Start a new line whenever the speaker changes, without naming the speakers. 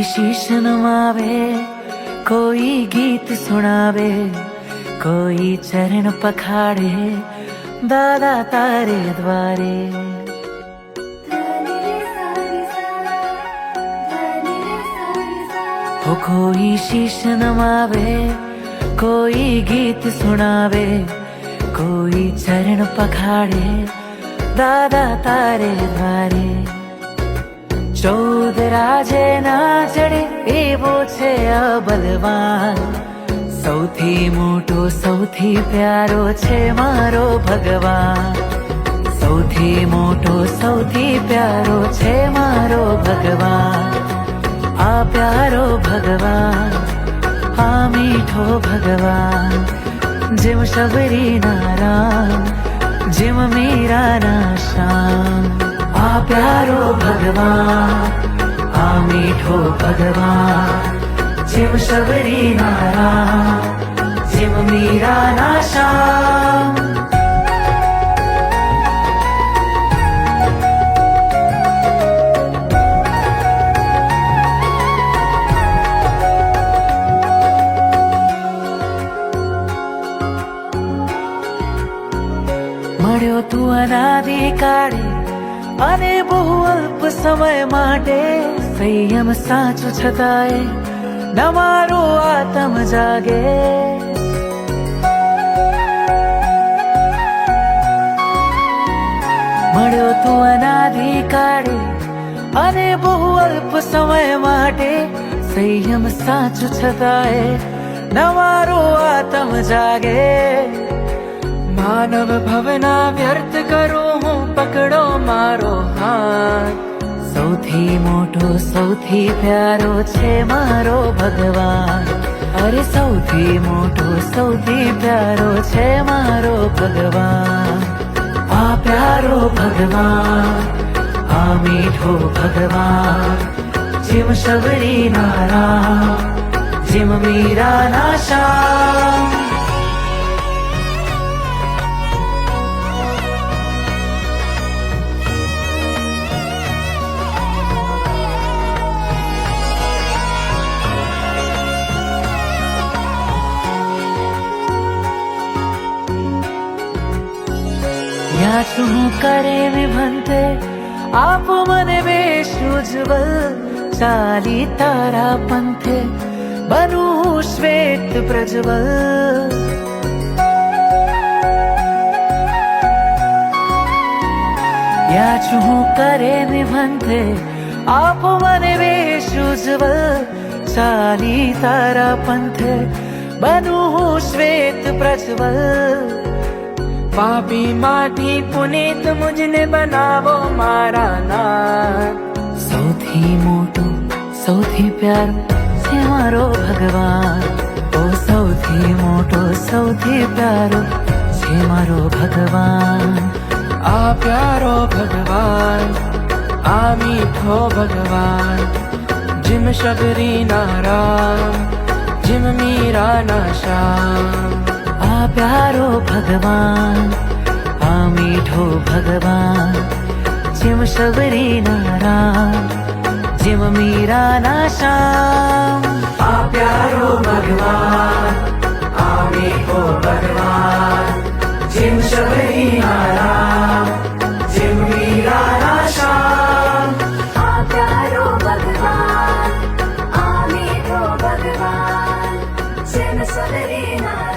शीश नमावे, कोई गीत सुनावे, कोई चरण पखाड़े, दादा तारे द्वारे। हो कोई शीश नमावे, कोई गीत सुनावे, कोई चरण पखाड़े, दादा तारे द्वारे। 14 રાજે ના ચડે એવો છે આ બલવાન, સૌથી મોટો સૌથી પ્યારો છે મારો ભગવાન, સૌથી મોટો સૌથી પ્યારો છે મારો ભગવાન। આ પ્યારો ભગવાન, આ મીઠો ભગવાન, જેમ શબરીના રામ, જેમ મીરાના શ્યામ। આ પ્યારો ભગવાન, આ મીઠો ભગવાન, જેમ શબરીના રામ, જેમ મીરાના શ્યામ। મળ્યો તું અનાદિ કાળે અને બહુ અલ્પ સમય માટે, સંયમ સાચું છતાંય ન મારો આત્મ જાગે। મળ્યો તું અનાદિ કાળે અને બહુ અલ્પ સમય માટે, સંયમ સાચું છતાંય ન મારો આત્મ જાગે। માનવ ભવના વ્યર્થ કરું હું, પકડો મારો હાથ, સૌથી મોટો સૌથી પ્યારો છે મારો ભગવાન, અરે સૌથી મોટો સૌથી પ્યારો છે મારો ભગવાન। આ પ્યારો ભગવાન, આ મીઠો ભગવાન, જેમ શબરીના રામ, જેમ મીરાના શ્યામ। છું કરે વિભંતે, આપ મને વેશ ઉજ્જવલ, ચાલી તારા પંથે બનું શ્વેત પ્રજ્વલ। યા છું કરે નિભંતે, આપ મને વેશ ઉજ્જવલ, ચાલી તારા પંથે બનું શ્વેત પ્રજ્વલ। પાપી માથી પુનિત મુજને બનાવો મારા નાથ, સૌથી મોટો સૌથી પ્યારો છે મારો ભગવાન, ઓ સૌથી મોટો સૌથી પ્યારો છે મારો ભગવાન। આ પ્યારો ભગવાન, આ મીઠો ભગવાન, જેમ શબરીના રામ, જેમ મીરાના શ્યામ। આ પ્યારો ભગવાન, આ મીઠો ભગવાન, જેમ શબરીના રામ, જેમ મીરાના શ્યામ। આ પ્યારો ભગવાન, આ મીઠો ભગવાન, જેમ શબરીના રામ, જેમ મીરાના શ્યામ।
આ પ્યારો ભગવાન, આ મીઠો ભગવાન, જેમ શબરીના